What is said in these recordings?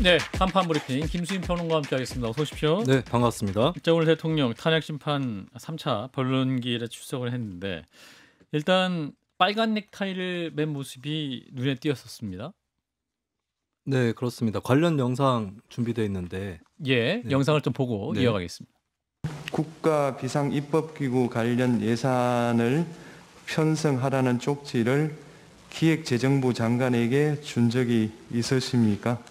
네, 간판 브리핑 김수인 평론가와 함께하겠습니다. 어서 오십시오. 네, 반갑습니다. 박정희 대통령 탄핵 심판 3차 변론기일에 출석을 했는데 일단 빨간 넥타이를 맨 모습이 눈에 띄었었습니다. 네, 그렇습니다. 관련 영상 준비되어 있는데 예, 네. 영상을 좀 보고 네. 이어가겠습니다. 국가 비상입법기구 관련 예산을 편성하라는 쪽지를 기획재정부 장관에게 준 적이 있으십니까?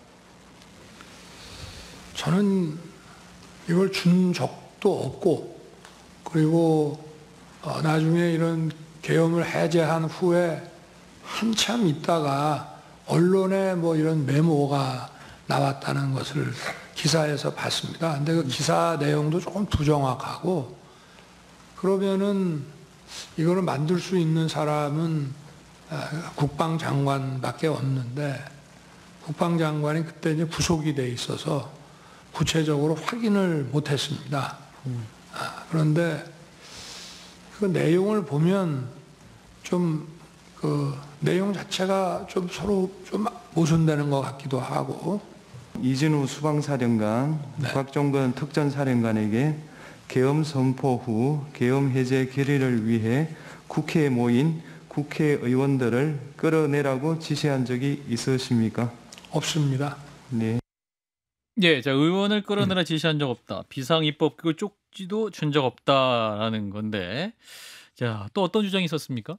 저는 이걸 준 적도 없고, 그리고 나중에 이런 계엄을 해제한 후에 한참 있다가 언론에 뭐 이런 메모가 나왔다는 것을 기사에서 봤습니다. 근데 그 기사 내용도 조금 부정확하고, 그러면은 이거를 만들 수 있는 사람은 국방장관밖에 없는데, 국방장관이 그때 이제 구속이 돼 있어서 구체적으로 확인을 못했습니다. 그런데 그 내용을 보면 좀 그 내용 자체가 좀 서로 좀 모순되는 것 같기도 하고. 이진우 수방사령관, 네. 박종건 특전사령관에게 계엄 선포 후 계엄 해제 결의를 위해 국회에 모인 국회의원들을 끌어내라고 지시한 적이 있으십니까? 없습니다. 네. 예, 자, 의원을 끌어내라 지시한 적 없다. 비상입법기구 쪽지도 준 적 없다라는 건데, 자, 또 어떤 주장이 있었습니까?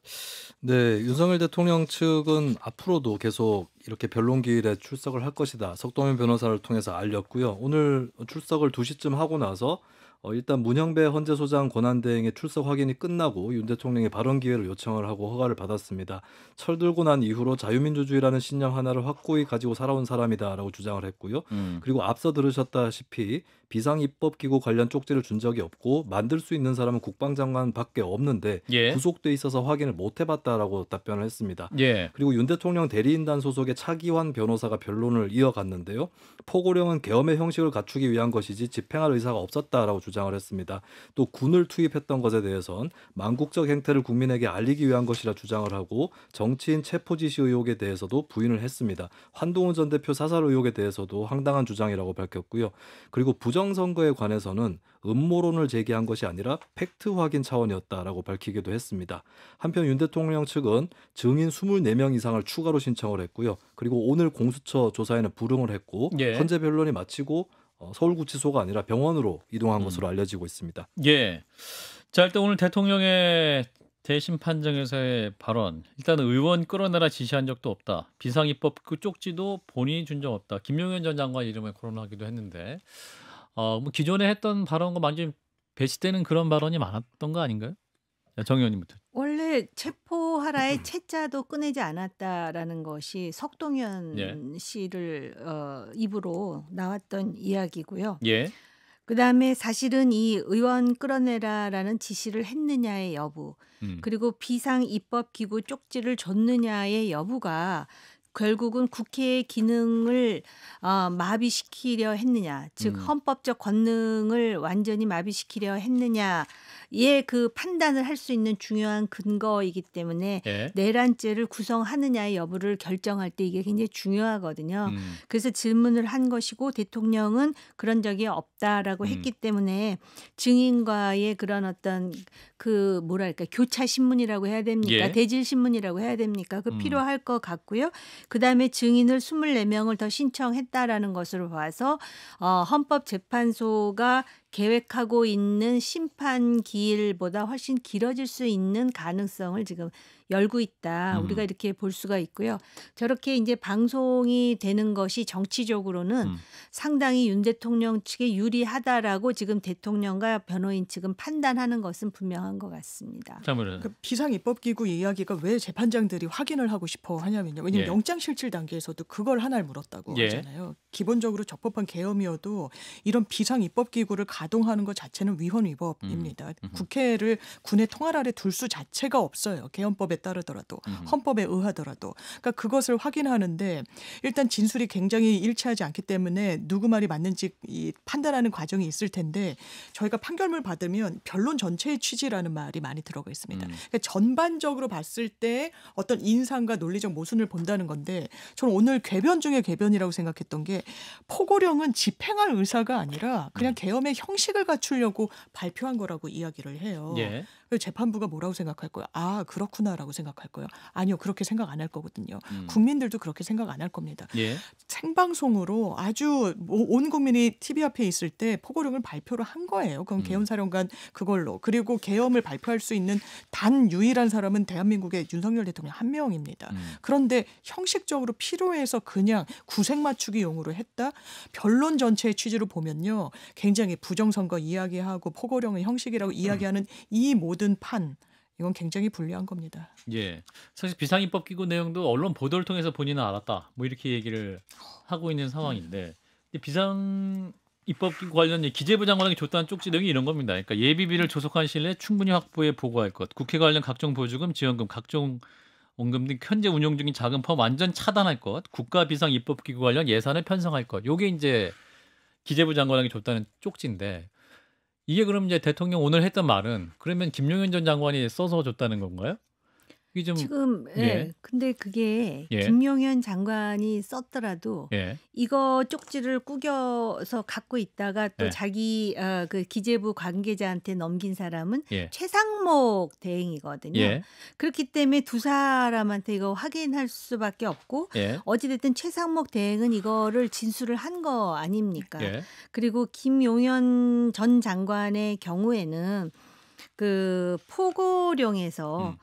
네, 윤석열 대통령 측은 앞으로도 계속 이렇게 변론기일에 출석을 할 것이다. 석동현 변호사를 통해서 알렸고요. 오늘 출석을 2시쯤 하고 나서 일단 문형배 헌재소장 권한대행의 출석 확인이 끝나고 윤 대통령의 발언 기회를 요청을 하고 허가를 받았습니다. 철들고 난 이후로 자유민주주의라는 신념 하나를 확고히 가지고 살아온 사람이다라고 주장을 했고요. 그리고 앞서 들으셨다시피 비상입법기구 관련 쪽지를 준 적이 없고 만들 수 있는 사람은 국방장관밖에 없는데 예. 구속돼 있어서 확인을 못 해봤다라고 답변을 했습니다. 예, 그리고 윤 대통령 대리인단 소속의 차기환 변호사가 변론을 이어갔는데요. 포고령은 계엄의 형식을 갖추기 위한 것이지 집행할 의사가 없었다라고 주장을 했습니다. 또 군을 투입했던 것에 대해선 망국적 행태를 국민에게 알리기 위한 것이라 주장을 하고 정치인 체포 지시 의혹에 대해서도 부인을 했습니다. 한동훈 전 대표 사살 의혹에 대해서도 황당한 주장이라고 밝혔고요. 그리고 부정선거에 관해서는 음모론을 제기한 것이 아니라 팩트 확인 차원이었다라고 밝히기도 했습니다. 한편 윤 대통령 측은 증인 24명 이상을 추가로 신청을 했고요. 그리고 오늘 공수처 조사에는 불응을 했고 예. 헌재 변론이 마치고 서울구치소가 아니라 병원으로 이동한 것으로 알려지고 있습니다. 예. 자, 일단 오늘 대통령의 대심 판정에서의 발언, 일단 의원 끌어내라 지시한 적도 없다. 비상입법 그 쪽지도 본인이 준 적 없다. 김용현 전 장관 이름에 거론하기도 했는데, 뭐 기존에 했던 발언과 완전히 배치되는 그런 발언이 많았던 거 아닌가요? 자, 정 의원님부터. 원래 체포하라의 채자도 꺼내지 않았다라는 것이 석동현 예. 씨를 입으로 나왔던 이야기고요. 예. 그다음에 사실은 이 의원 끌어내라라는 지시를 했느냐의 여부, 그리고 비상입법기구 쪽지를 줬느냐의 여부가 결국은 국회의 기능을 마비시키려 했느냐, 즉 헌법적 권능을 완전히 마비시키려 했느냐의 그 판단을 할 수 있는 중요한 근거이기 때문에 예. 내란죄를 구성하느냐의 여부를 결정할 때 이게 굉장히 중요하거든요. 그래서 질문을 한 것이고 대통령은 그런 적이 없다라고 했기 때문에 증인과의 그런 어떤 그 뭐랄까 교차 신문이라고 해야 됩니까? 예. 대질 신문이라고 해야 됩니까? 그 필요할 것 같고요. 그다음에 증인을 24명을 더 신청했다라는 것으로 봐서 헌법재판소가 계획하고 있는 심판 기일보다 훨씬 길어질 수 있는 가능성을 지금 열고 있다. 우리가 이렇게 볼 수가 있고요. 저렇게 이제 방송이 되는 것이 정치적으로는 상당히 윤 대통령 측에 유리하다라고 지금 대통령과 변호인 측은 판단하는 것은 분명한 것 같습니다. 자문은. 그 비상입법기구 이야기가 왜 재판장들이 확인을 하고 싶어 하냐면요. 왜냐하면 예. 영장실질 단계에서도 그걸 하나를 물었다고 예. 하잖아요. 기본적으로 적법한 계엄이어도 이런 비상입법기구를 가동하는 것 자체는 위헌 위법입니다. 국회를 군의 통할 아래 둘 수 자체가 없어요. 계엄법에 따르더라도 헌법에 의하더라도. 그러니까 그것을 확인하는데 일단 진술이 굉장히 일치하지 않기 때문에 누구 말이 맞는지 판단하는 과정이 있을 텐데 저희가 판결문 받으면 변론 전체의 취지라는 말이 많이 들어가 있습니다. 그러니까 전반적으로 봤을 때 어떤 인상과 논리적 모순을 본다는 건데 저는 오늘 궤변 중에 궤변이라고 생각했던 게 게 포고령은 집행할 의사가 아니라 그냥 계엄의 형식을 갖추려고 발표한 거라고 이야기를 해요. 예. 그래서 재판부가 뭐라고 생각할 거예요? 아, 그렇구나라고 생각할 거예요. 아니요, 그렇게 생각 안 할 거거든요. 국민들도 그렇게 생각 안 할 겁니다. 예. 생방송으로 아주 온 국민이 TV 앞에 있을 때 포고령을 발표를 한 거예요. 그럼 계엄사령관 그걸로. 그리고 계엄을 발표할 수 있는 단 유일한 사람은 대한민국의 윤석열 대통령 한 명입니다. 그런데 형식적으로 필요해서 그냥 구색 맞추기용으로 했다? 변론 전체의 취지로 보면요. 굉장히 부정선거 이야기하고 포고령의 형식이라고 이야기하는 이 모든 판. 이건 굉장히 불리한 겁니다. 예. 사실 비상입법기구 내용도 언론 보도를 통해서 본인은 알았다. 뭐 이렇게 얘기를 하고 있는 상황인데 비상입법기구 관련 기재부 장관에게 줬다는 쪽지 내용이 이런 겁니다. 그러니까 예비비를 조속한 시일 내에 충분히 확보해 보고할 것. 국회 관련 각종 보조금, 지원금, 각종 원금 등 현재 운용 중인 자금 포함 완전 차단할 것. 국가 비상입법기구 관련 예산을 편성할 것. 요게 이제 기재부 장관에게 줬다는 쪽지인데 이게 그럼 이제 대통령 오늘 했던 말은 그러면 김용현 전 장관이 써서 줬다는 건가요? 이게 좀 지금 예. 근데 그게 예. 김용현 장관이 썼더라도 예. 이거 쪽지를 꾸겨서 갖고 있다가 또 예. 자기 그 기재부 관계자한테 넘긴 사람은 예. 최상목 대행이거든요. 예. 그렇기 때문에 두 사람한테 이거 확인할 수밖에 없고 예. 어찌됐든 최상목 대행은 이거를 진술을 한 거 아닙니까? 예. 그리고 김용현 전 장관의 경우에는 그 포고령에서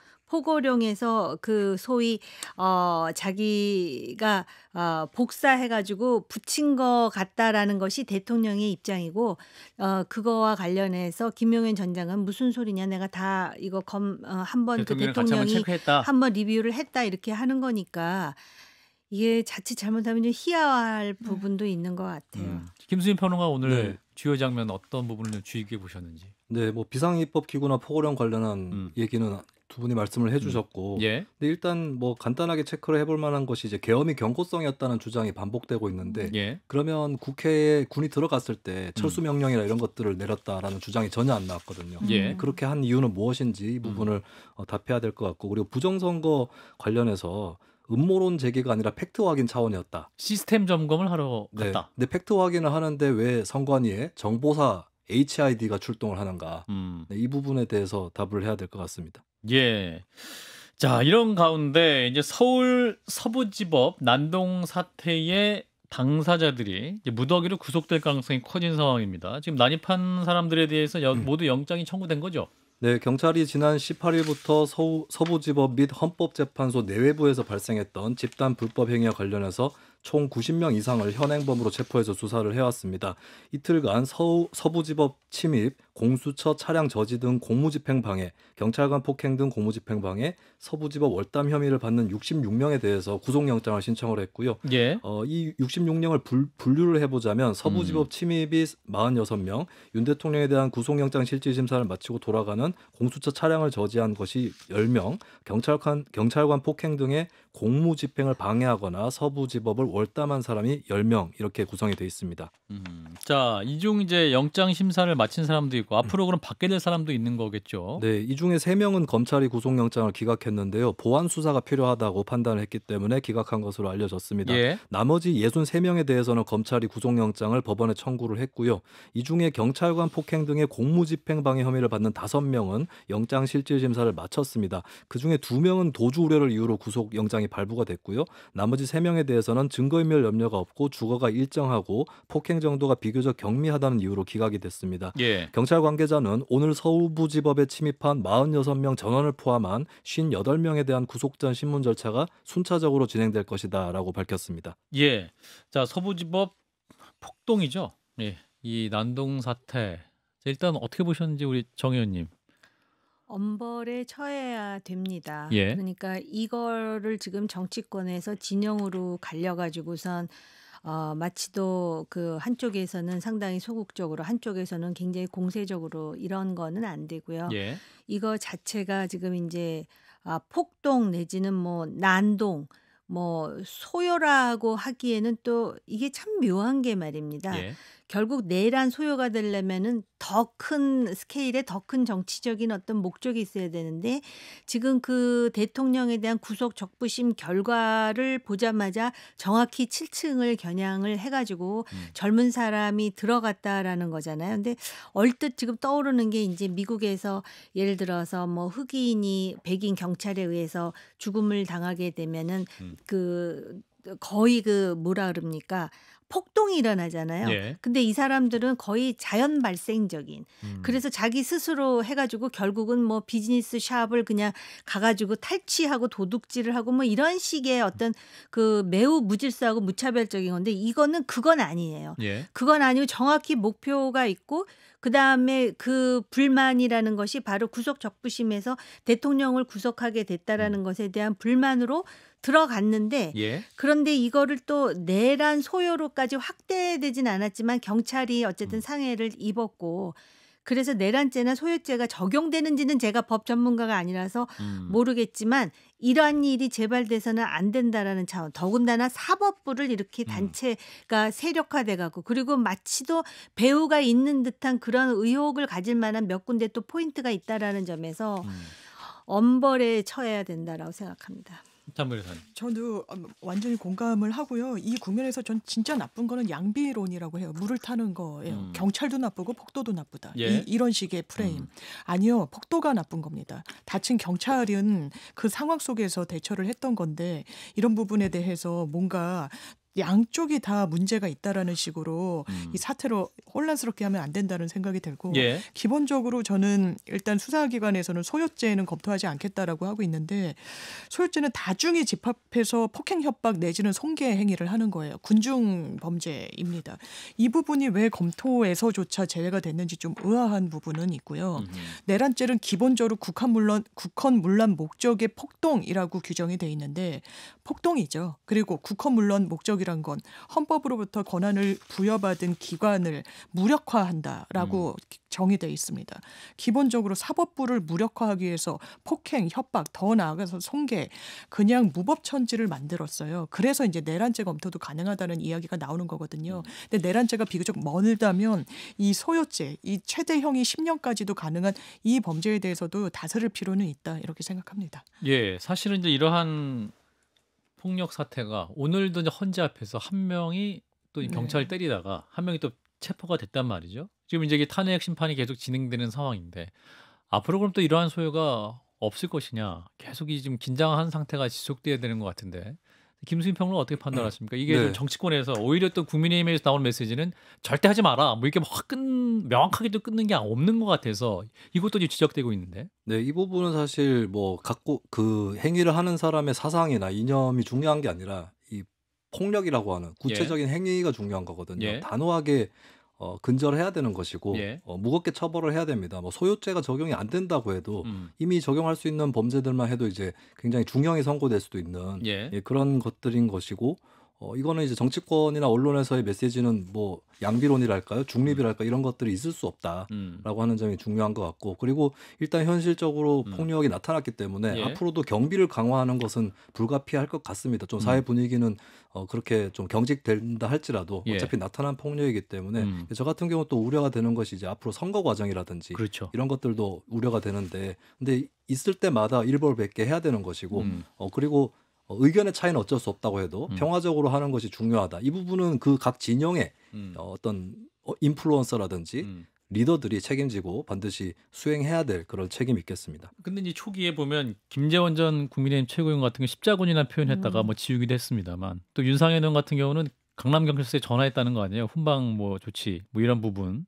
그 소위 자기가 복사해가지고 붙인 것 같다라는 것이 대통령의 입장이고 그거와 관련해서 김용현 전 장관 무슨 소리냐 내가 다 이거 한번 그 대통령이랑 같이 한번 대통령이 체크했다. 한번 리뷰를 했다 이렇게 하는 거니까 이게 자칫 잘못하면 좀 희화할 부분도 있는 것 같아요. 김수인 평론가 오늘 네. 주요 장면 어떤 부분을 좀 주의 깊게 보셨는지. 네, 뭐 비상입법기구나 포고령 관련한 얘기는 두 분이 말씀을 해주셨고, 예. 근데 일단 뭐 간단하게 체크를 해볼 만한 것이 이제 계엄이 경고성이었다는 주장이 반복되고 있는데, 예. 그러면 국회에 군이 들어갔을 때 철수 명령이나 이런 것들을 내렸다라는 주장이 전혀 안 나왔거든요. 예. 그렇게 한 이유는 무엇인지 이 부분을 답해야 될 것 같고, 그리고 부정선거 관련해서 음모론 제기가 아니라 팩트 확인 차원이었다. 시스템 점검을 하러 네. 갔다. 근데 팩트 확인을 하는데 왜 선관위에 정보사 HID가 출동을 하는가? 네, 이 부분에 대해서 답을 해야 될 것 같습니다. 예. 자, 이런 가운데 이제 서울 서부지법 난동 사태의 당사자들이 이제 무더기로 구속될 가능성이 커진 상황입니다. 지금 난입한 사람들에 대해서 모두 영장이 청구된 거죠? 네, 경찰이 지난 18일부터 서부지법 및 헌법재판소 내외부에서 발생했던 집단 불법 행위와 관련해서 총 90명 이상을 현행범으로 체포해서 수사를 해왔습니다. 이틀간 서부지법 침입, 공수처 차량 저지 등 공무집행 방해, 경찰관 폭행 등 공무집행 방해, 서부지법 월담 혐의를 받는 66명에 대해서 구속영장을 신청을 했고요. 예. 이 66명을 분류를 해보자면 서부지법 침입이 46명, 윤 대통령에 대한 구속영장 실질심사를 마치고 돌아가는 공수처 차량을 저지한 것이 10명, 경찰관 폭행 등의 공무집행을 방해하거나 서부지법을 월담한 사람이 10명 이렇게 구성이 되어 있습니다. 자, 이 중 이제 영장 심사를 마친 사람도 있고 앞으로 그럼 받게 될 사람도 있는 거겠죠? 네, 이 중에 3명은 검찰이 구속영장을 기각했는데요. 보완 수사가 필요하다고 판단을 했기 때문에 기각한 것으로 알려졌습니다. 예. 나머지 63명에 대해서는 검찰이 구속영장을 법원에 청구를 했고요. 이 중에 경찰관 폭행 등의 공무집행 방해 혐의를 받는 5명은 영장 실질심사를 마쳤습니다. 그중에 2명은 도주 우려를 이유로 구속영장이 발부가 됐고요. 나머지 3명에 대해서는 증거인멸 염려가 없고 주거가 일정하고 폭행 정도가 비교적 경미하다는 이유로 기각이 됐습니다. 예. 경찰 관계자는 오늘 서부지법에 침입한 46명 전원을 포함한 58명에 대한 구속 전 신문 절차가 순차적으로 진행될 것이다 라고 밝혔습니다. 예. 자, 서부지법 폭동이죠. 예. 이 난동 사태. 자, 일단 어떻게 보셨는지 우리 정 의원님. 엄벌에 처해야 됩니다. 예. 그러니까 이거를 지금 정치권에서 진영으로 갈려가지고선 마치도 그 한쪽에서는 상당히 소극적으로 한쪽에서는 굉장히 공세적으로 이런 거는 안 되고요. 예. 이거 자체가 지금 이제 폭동 내지는 뭐 난동 뭐 소요라고 하기에는 또 이게 참 묘한 게 말입니다. 예. 결국 내란 소요가 되려면은 더 큰 스케일의 더 큰 정치적인 어떤 목적이 있어야 되는데 지금 그 대통령에 대한 구속 적부심 결과를 보자마자 정확히 7층을 겨냥을 해가지고 젊은 사람이 들어갔다라는 거잖아요. 근데 얼뜻 지금 떠오르는 게 이제 미국에서 예를 들어서 뭐 흑인이 백인 경찰에 의해서 죽음을 당하게 되면은 그 거의 그 뭐라 그럽니까? 폭동이 일어나잖아요. 예. 근데 이 사람들은 거의 자연 발생적인. 그래서 자기 스스로 해가지고 결국은 뭐 비즈니스 샵을 그냥 가가지고 탈취하고 도둑질을 하고 뭐 이런 식의 어떤 그 매우 무질서하고 무차별적인 건데 이거는 그건 아니에요. 예. 그건 아니고 정확히 목표가 있고 그다음에 그 불만이라는 것이 바로 구속 적부심에서 대통령을 구속하게 됐다라는 것에 대한 불만으로 들어갔는데 예. 그런데 이거를 또 내란 소요로까지 확대되진 않았지만 경찰이 어쨌든 상해를 입었고 그래서 내란죄나 소요죄가 적용되는지는 제가 법 전문가가 아니라서 모르겠지만 이러한 일이 재발돼서는 안 된다라는 차원. 더군다나 사법부를 이렇게 단체가 세력화돼 갖고 그리고 마치도 배후가 있는 듯한 그런 의혹을 가질 만한 몇 군데 또 포인트가 있다라는 점에서 엄벌에 처해야 된다라고 생각합니다. 장변호사님. 저도 완전히 공감을 하고요. 이 국면에서 전 진짜 나쁜 거는 양비론이라고 해요. 물을 타는 거예요. 경찰도 나쁘고 폭도도 나쁘다. 예. 이런 식의 프레임. 아니요. 폭도가 나쁜 겁니다. 다친 경찰은 그 상황 속에서 대처를 했던 건데 이런 부분에 대해서 뭔가 양쪽이 다 문제가 있다라는 식으로 이 사태를 혼란스럽게 하면 안 된다는 생각이 들고 예. 기본적으로 저는 일단 수사기관에서는 소요죄는 검토하지 않겠다라고 하고 있는데 소요죄는 다중이 집합해서 폭행 협박 내지는 손괴 행위를 하는 거예요. 군중 범죄입니다. 이 부분이 왜 검토에서조차 제외가 됐는지 좀 의아한 부분은 있고요. 내란죄는 기본적으로 국헌 문란 목적의 폭동이라고 규정이 돼 있는데 폭동이죠. 그리고 국헌 문란 목적이란 건 헌법으로부터 권한을 부여받은 기관을 무력화한다라고 정의되어 있습니다. 기본적으로 사법부를 무력화하기 위해서 폭행, 협박, 더 나아가서 손괴, 그냥 무법천지를 만들었어요. 그래서 이제 내란죄 검토도 가능하다는 이야기가 나오는 거거든요. 근데 내란죄가 비교적 멀다면 이 소요죄, 이 최대형이 10년까지도 가능한 이 범죄에 대해서도 다스릴 필요는 있다 이렇게 생각합니다. 예. 사실은 이제 이러한 폭력 사태가 오늘도 이제 헌재 앞에서 한 명이 또 이 경찰을 때리다가 한 명이 또 체포가 됐단 말이죠. 지금 이제 이게 탄핵 심판이 계속 진행되는 상황인데 앞으로 그럼 또 이러한 소요가 없을 것이냐. 계속 이 지금 긴장한 상태가 지속돼야 되는 것 같은데 김수인 평론가 어떻게 판단하십니까? 이게 네. 좀 정치권에서 오히려 또 국민의힘에서 나오는 메시지는 절대 하지 마라. 뭐 이렇게 명확하게 또 끊는 게 없는 것 같아서 이것도 이제 지적되고 있는데. 네, 이 부분은 사실 뭐 갖고 그 행위를 하는 사람의 사상이나 이념이 중요한 게 아니라 이 폭력이라고 하는 구체적인 행위가 중요한 거거든요. 예. 단호하게 근절해야 되는 것이고 예. 무겁게 처벌을 해야 됩니다. 뭐 소요죄가 적용이 안 된다고 해도 이미 적용할 수 있는 범죄들만 해도 이제 굉장히 중형이 선고될 수도 있는 예. 예, 그런 것들인 것이고 이거는 이제 정치권이나 언론에서의 메시지는 뭐 양비론이랄까요, 중립이랄까 이런 것들이 있을 수 없다라고 하는 점이 중요한 것 같고 그리고 일단 현실적으로 폭력이 나타났기 때문에 예. 앞으로도 경비를 강화하는 것은 불가피할 것 같습니다. 좀 사회 분위기는 그렇게 좀 경직된다 할지라도 예. 어차피 나타난 폭력이기 때문에 저 같은 경우 또 우려가 되는 것이 이제 앞으로 선거 과정이라든지 그렇죠. 이런 것들도 우려가 되는데 근데 있을 때마다 일벌백계 해야 되는 것이고 그리고 의견의 차이는 어쩔 수 없다고 해도 평화적으로 하는 것이 중요하다. 이 부분은 그 각 진영의 어떤 인플루언서라든지 리더들이 책임지고 반드시 수행해야 될 그런 책임이 있겠습니다. 근데 이제 초기에 보면 김재원 전 국민의힘 최고위원 같은 경우 십자군이나 표현했다가 뭐 지우기도 했습니다만 또 윤상현 의원 같은 경우는 강남경찰서에 전화했다는 거 아니에요. 훈방 뭐 조치 뭐 이런 부분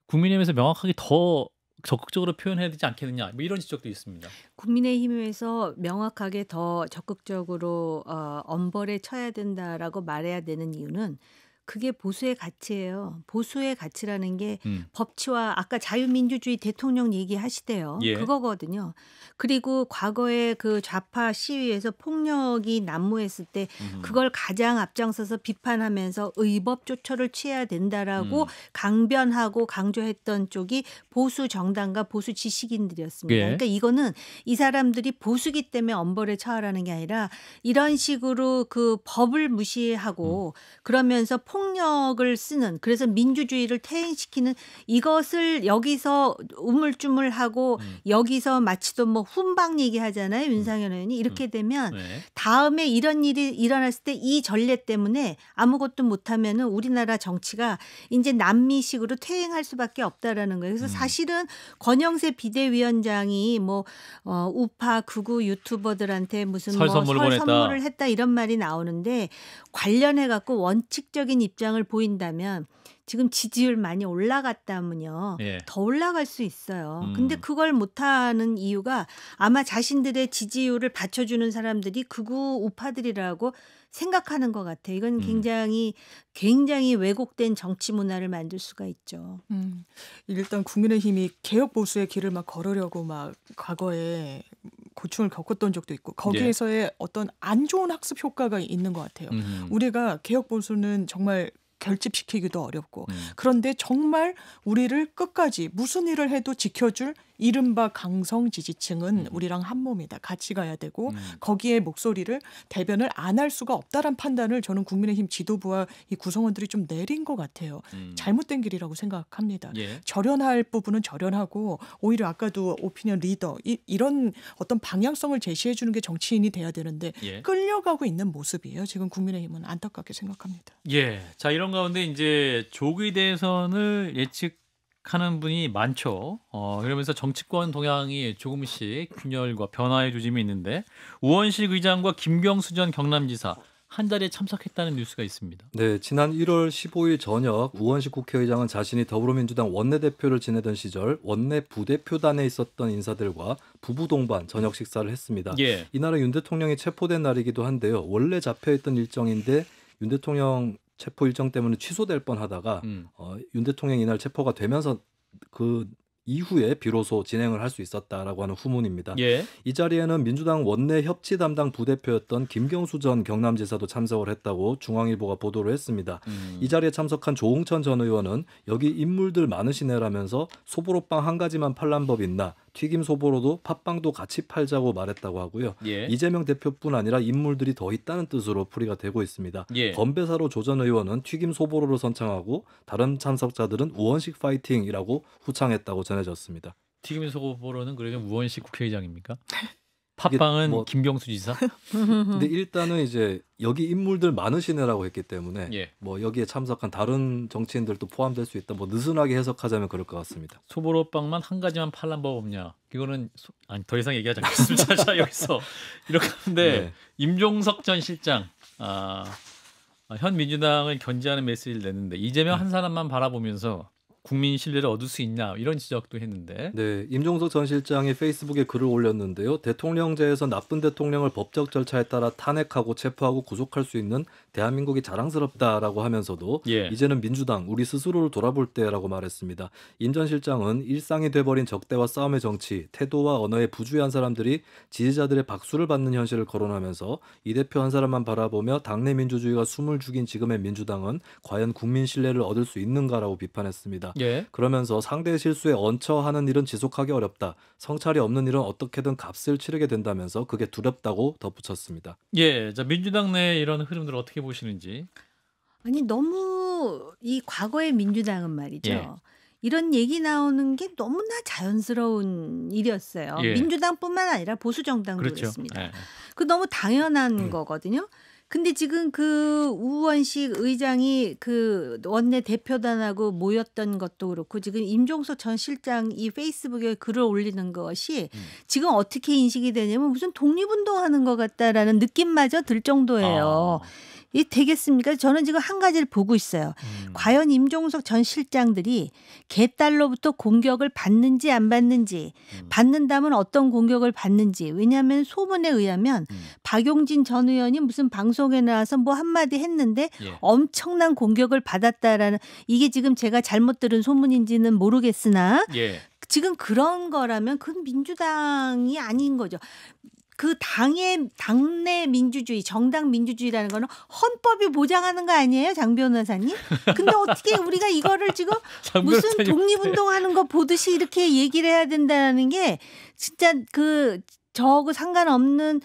국민의힘에서 명확하게 더 적극적으로 표현해야 되지 않겠느냐 뭐 이런 지적도 있습니다. 국민의힘에서 명확하게 더 적극적으로 엄벌에 처해야 된다라고 말해야 되는 이유는 그게 보수의 가치예요. 보수의 가치라는 게 법치와 아까 자유민주주의 대통령 얘기하시대요. 예. 그거거든요. 그리고 과거에 그 좌파 시위에서 폭력이 난무했을 때 그걸 가장 앞장서서 비판하면서 의법 조처를 취해야 된다라고 강변하고 강조했던 쪽이 보수 정당과 보수 지식인들이었습니다. 예. 그러니까 이거는 이 사람들이 보수기 때문에 엄벌에 처하라는 게 아니라 이런 식으로 그 법을 무시하고 그러면서 폭력을 쓰는 그래서 민주주의를 퇴행시키는 이것을 여기서 우물쭈물하고 여기서 마치 또 뭐 훈방 얘기하잖아요. 윤상현 의원이 이렇게 되면 네. 다음에 이런 일이 일어났을 때 이 전례 때문에 아무것도 못하면은 우리나라 정치가 이제 남미식으로 퇴행할 수밖에 없다라는 거예요. 그래서 사실은 권영세 비대위원장이 뭐 우파 극우 유튜버들한테 무슨 설 뭐 선물을 설 보냈다. 선물을 했다 이런 말이 나오는데 관련해 갖고 원칙적인 입장을 보인다면 지금 지지율 많이 올라갔다면요. 예. 더 올라갈 수 있어요. 근데 그걸 못하는 이유가 아마 자신들의 지지율을 받쳐주는 사람들이 극우 우파들이라고 생각하는 것 같아요. 이건 굉장히 왜곡된 정치 문화를 만들 수가 있죠. 일단 국민의힘이 개혁 보수의 길을 막 걸으려고 막 과거에 고충을 겪었던 적도 있고 거기에서의 어떤 안 좋은 학습 효과가 있는 것 같아요. 우리가 개혁 보수는 정말 결집시키기도 어렵고 그런데 정말 우리를 끝까지 무슨 일을 해도 지켜줄 이른바 강성 지지층은 우리랑 한 몸이다. 같이 가야 되고 거기에 목소리를 대변을 안 할 수가 없다란 판단을 저는 국민의힘 지도부와 이 구성원들이 좀 내린 것 같아요. 잘못된 길이라고 생각합니다. 예. 절연할 부분은 절연하고 오히려 아까도 오피니언 리더 이런 어떤 방향성을 제시해 주는 게 정치인이 돼야 되는데 예. 끌려가고 있는 모습이에요. 지금 국민의힘은 안타깝게 생각합니다. 예. 자, 이런 가운데 이제 조기 대선을 예측하는 분이 많죠. 그러면서 정치권 동향이 조금씩 균열과 변화의 조짐이 있는데 우원식 의장과 김경수 전 경남지사 한 자리에 참석했다는 뉴스가 있습니다. 네, 지난 1월 15일 저녁 우원식 국회의장은 자신이 더불어민주당 원내대표를 지내던 시절 원내 부대표단에 있었던 인사들과 부부 동반 저녁 식사를 했습니다. 예. 이날은 윤 대통령이 체포된 날이기도 한데요. 원래 잡혀있던 일정인데 윤 대통령 체포 일정 때문에 취소될 뻔하다가 윤 대통령이 이날 체포가 되면서 그 이후에 비로소 진행을 할 수 있었다라고 하는 후문입니다. 예. 이 자리에는 민주당 원내 협치 담당 부대표였던 김경수 전 경남지사도 참석을 했다고 중앙일보가 보도를 했습니다. 이 자리에 참석한 조홍천 전 의원은 여기 인물들 많으시네라면서 소보로빵 한 가지만 팔란 법 있나? 튀김 소보로도 팥빵도 같이 팔자고 말했다고 하고요. 예. 이재명 대표뿐 아니라 인물들이 더 있다는 뜻으로 풀이가 되고 있습니다. 예. 건배사로 조 전 의원은 튀김 소보로를 선창하고 다른 참석자들은 우원식 파이팅이라고 후창했다고 전해졌습니다. 튀김 소보로는 그러면 우원식 국회의장입니까? 팟빵은 뭐- 김경수 지사? 근데 일단은 이제 여기 인물들 많으시네라고 했기 때문에 예. 뭐 여기에 참석한 다른 정치인들도 포함될 수 있다. 뭐 느슨하게 해석하자면 그럴 것 같습니다. 소보로빵만 한 가지만 팔란 법 없냐? 이거는 아니 더 이상 얘기하지 않겠습니다. 자, 여기서 이렇게 하는데 네. 임종석 전 실장 현 민주당을 견제하는 메시지를 냈는데 이재명 한 사람만 바라보면서 국민 신뢰를 얻을 수 있냐 이런 지적도 했는데 네, 임종석 전 실장이 페이스북에 글을 올렸는데요. 대통령제에서 나쁜 대통령을 법적 절차에 따라 탄핵하고 체포하고 구속할 수 있는 대한민국이 자랑스럽다라고 하면서도 예. 이제는 민주당 우리 스스로를 돌아볼 때라고 말했습니다. 임 전 실장은 일상이 돼버린 적대와 싸움의 정치, 태도와 언어에 부주의한 사람들이 지지자들의 박수를 받는 현실을 거론하면서 이 대표 한 사람만 바라보며 당내 민주주의가 숨을 죽인 지금의 민주당은 과연 국민 신뢰를 얻을 수 있는가라고 비판했습니다. 예. 그러면서 상대의 실수에 얹혀하는 일은 지속하기 어렵다. 성찰이 없는 일은 어떻게든 값을 치르게 된다면서 그게 두렵다고 덧붙였습니다. 예. 자, 민주당 내 이런 흐름들을 어떻게 보시는지. 아니 너무 이 과거의 민주당은 말이죠. 예. 이런 얘기 나오는 게 너무나 자연스러운 일이었어요. 예. 민주당뿐만 아니라 보수 정당도 그렇죠. 그렇습니다. 예. 그 너무 당연한 거거든요. 근데 지금 그 우원식 의장이 그 원내 대표단하고 모였던 것도 그렇고 지금 임종석 전 실장 이 페이스북에 글을 올리는 것이 지금 어떻게 인식이 되냐면 무슨 독립운동하는 것 같다라는 느낌마저 들 정도예요. 이 되겠습니까? 저는 지금 한 가지를 보고 있어요. 과연 임종석 전 실장들이 개딸로부터 공격을 받는지 안 받는지, 받는다면 어떤 공격을 받는지. 왜냐하면 소문에 의하면 박용진 전 의원이 무슨 방송에 나와서 뭐 한마디 했는데 예. 엄청난 공격을 받았다라는 이게 지금 제가 잘못 들은 소문인지는 모르겠으나 예. 지금 그런 거라면 그건 민주당이 아닌 거죠. 그 당내 민주주의, 정당 민주주의라는 거는 헌법이 보장하는 거 아니에요, 장 변호사님? 근데 어떻게 우리가 이거를 지금 장 무슨 변호사님 독립운동하는 거 보듯이 이렇게 얘기를 해야 된다는 게 진짜 그 저하고 상관없는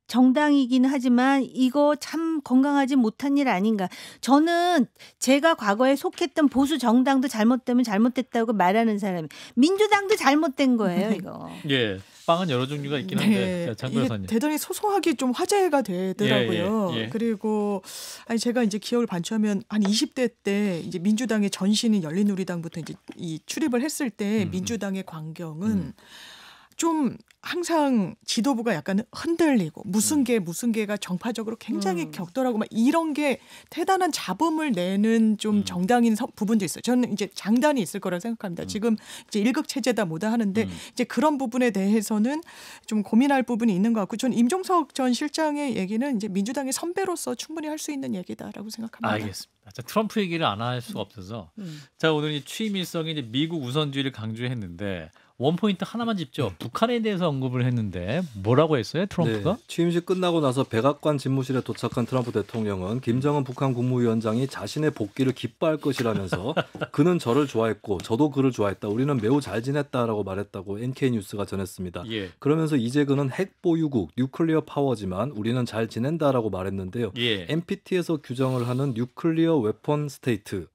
정당이긴 하지만 이거 참 건강하지 못한 일 아닌가. 저는 제가 과거에 속했던 보수 정당도 잘못되면 잘못됐다고 말하는 사람이 민주당도 잘못된 거예요, 이거. 예. 빵은 여러 종류가 있긴 한데 장 이게 변호사님. 대단히 소소하게 좀 화제가 되더라고요. 예. 그리고 아니 제가 이제 기억을 반추하면 한 20대 때 이제 민주당의 전신인 열린우리당부터 이제 이 출입을 했을 때 민주당의 광경은 좀 항상 지도부가 약간 흔들리고 무슨 개가 정파적으로 굉장히 격돌하고 막 이런 게 대단한 잡음을 내는 좀 정당인 부분도 있어요. 저는 이제 장단이 있을 거라고 생각합니다. 지금 이제 일극 체제다 뭐다 하는데 이제 그런 부분에 대해서는 좀 고민할 부분이 있는 것 같고, 저는 임종석 전 실장의 얘기는 이제 민주당의 선배로서 충분히 할 수 있는 얘기다라고 생각합니다. 알겠습니다. 자, 트럼프 얘기를 안 할 수가 없어서 자, 오늘 이 취임 일성이 이제 미국 우선주의를 강조했는데 원포인트 하나만 짚죠. 북한에 대해서 언급을 했는데 뭐라고 했어요, 트럼프가? 네, 취임식 끝나고 나서 백악관 집무실에 도착한 트럼프 대통령은 김정은 북한 국무위원장이 자신의 복귀를 기뻐할 것이라면서 그는 저를 좋아했고 저도 그를 좋아했다. 우리는 매우 잘 지냈다라고 말했다고 NK뉴스가 전했습니다. 예. 그러면서 이제 그는 핵 보유국, 뉴클리어 파워지만 우리는 잘 지낸다라고 말했는데요. 예. NPT에서 규정을 하는 뉴클리어 웨폰 스테이트,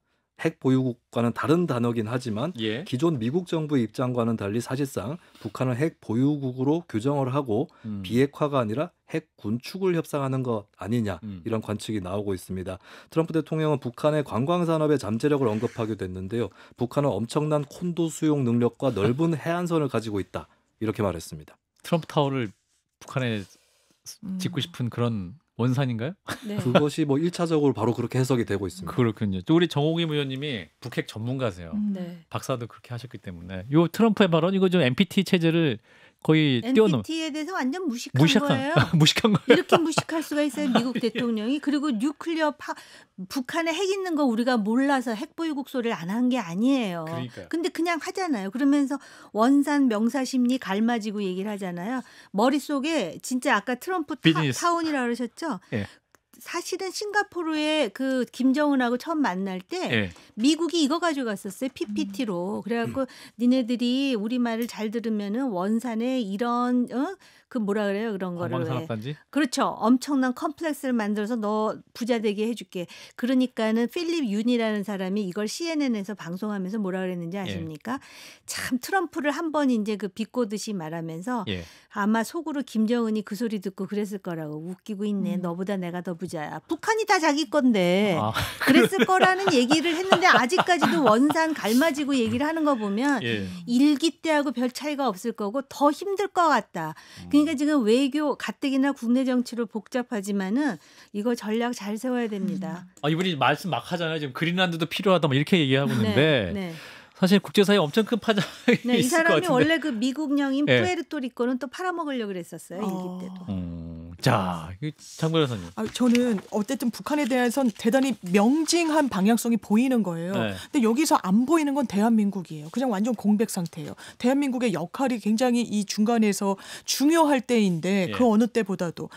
핵 보유국과는 다른 단어긴 하지만 예. 기존 미국 정부의 입장과는 달리 사실상 북한을 핵 보유국으로 규정을 하고 비핵화가 아니라 핵 군축을 협상하는 것 아니냐, 이런 관측이 나오고 있습니다. 트럼프 대통령은 북한의 관광산업의 잠재력을 언급하기도 했는데요. 북한은 엄청난 콘도 수용 능력과 넓은 해안선을 가지고 있다, 이렇게 말했습니다. 트럼프 타워를 북한에 짓고 싶은 그런 원산인가요? 네. 그것이 뭐 1차적으로 바로 그렇게 해석이 되고 있습니다. 그렇군요. 또 우리 정호김 의원님이 북핵 전문가세요. 네. 박사도 그렇게 하셨기 때문에 요 트럼프의 발언 이거 좀 NPT 체제를 거의 뛰어넘 NPT에 대해서 완전 무식한 거예요. 무식한 거예요. 이렇게 무식할 수가 있어요, 미국 대통령이. 그리고 북한에 핵 있는 거 우리가 몰라서 핵 보유국 소리를 안 한 게 아니에요. 그러니까요. 근데 그냥 하잖아요. 그러면서 원산 명사심리 갈마지고 얘기를 하잖아요. 머릿속에 진짜 아까 트럼프 비즈니스. 타운이라고 그러셨죠? 예. 사실은 싱가포르에 그 김정은하고 처음 만날 때 예. 미국이 이거 가져갔었어요. PPT로. 그래갖고 니네들이 우리 말을 잘 들으면은 원산에 이런 그 뭐라 그래요? 그런 거를 왜. 관광산업단지? 그렇죠. 엄청난 컴플렉스를 만들어서 너 부자 되게 해줄게. 그러니까는 필립 윤이라는 사람이 이걸 CNN에서 방송하면서 뭐라 그랬는지 아십니까? 참 트럼프를 한번 이제 그 비꼬듯이 말하면서 예. 아마 속으로 김정은이 그 소리 듣고 그랬을 거라고. 웃기고 있네. 너보다 내가 더 부자야. 북한이 다 자기 건데. 아. 그랬을 거라는 얘기를 했는데 아직까지도 원산 갈마지고 얘기를 하는 거 보면 예. 일기 때하고 별 차이가 없을 거고 더 힘들 것 같다. 그러니까 지금 외교 가뜩이나 국내 정치로 복잡하지만은 이거 전략 잘 세워야 됩니다. 아, 이분이 말씀 막 하잖아요. 지금 그린란드도 필요하다 뭐 이렇게 얘기하고 있는데 네. 사실 국제사회에 엄청 큰 파장이 네, 이 있을 것 사람이 같은데. 원래 그 미국령인 예. 푸에르토리코는 또 팔아먹으려고 그랬었어요. 일기 때도. 자, 장 변호사님. 저는 어쨌든 북한에 대해서는 대단히 명징한 방향성이 보이는 거예요. 네. 근데 여기서 안 보이는 건 대한민국이에요. 그냥 완전 공백 상태예요. 대한민국의 역할이 굉장히 이 중간에서 중요할 때인데 예. 그 어느 때보다도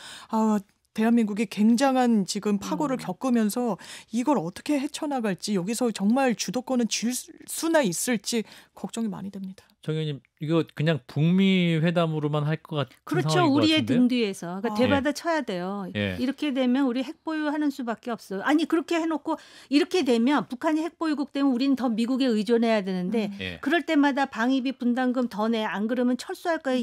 대한민국이 굉장한 지금 파고를 겪으면서 이걸 어떻게 헤쳐나갈지, 여기서 정말 주도권은 쥘 수나 있을지 걱정이 많이 됩니다. 정 의원님, 이거 그냥 북미 회담으로만 할 것 같은 그렇죠. 상황인 것 우리의 같은데요? 등 뒤에서. 그러니까 대받아 쳐야 돼요. 예. 이렇게 되면 우리 핵 보유하는 수밖에 없어요. 아니 그렇게 해놓고 이렇게 되면 북한이 핵 보유국 되면 우리는 더 미국에 의존해야 되는데 예. 그럴 때마다 방위비 분담금 더 내. 안 그러면 철수할 거예요.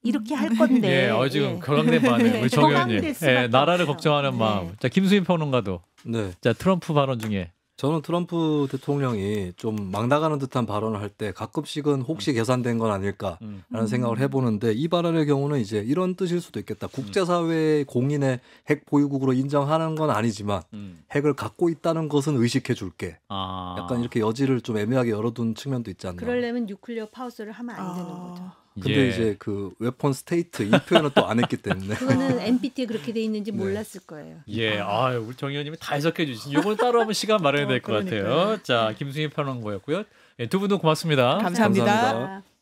이렇게 할 건데. 예, 지금 경황된 마음에 우리 정 의원님. 경황될 수밖에 나라를 없어요. 걱정하는 네. 마음. 자, 김수민 평론가도. 네. 자, 트럼프 발언 중에 저는 트럼프 대통령이 좀 막 나가는 듯한 발언을 할 때 가끔씩은 혹시 계산된 건 아닐까라는 생각을 해보는데, 이 발언의 경우는 이제 이런 뜻일 수도 있겠다. 국제사회 공인의 핵 보유국으로 인정하는 건 아니지만 핵을 갖고 있다는 것은 의식해 줄게. 약간 이렇게 여지를 좀 애매하게 열어둔 측면도 있지 않나. 그러려면 뉴클리어 파우스를 하면 안 되는 거죠. 근데 이제 그 웨폰 스테이트 이 표현은 또 안 했기 때문에. 그거는 NPT에 그렇게 돼 있는지 몰랐을 거예요. 예, 우리 정 의원님이 다 해석해 주신. 이건 따로 한번 시간 마련해야 될 것 같아요. 자, 김수민 평론가였고요. 두 분도 고맙습니다. 감사합니다. 감사합니다.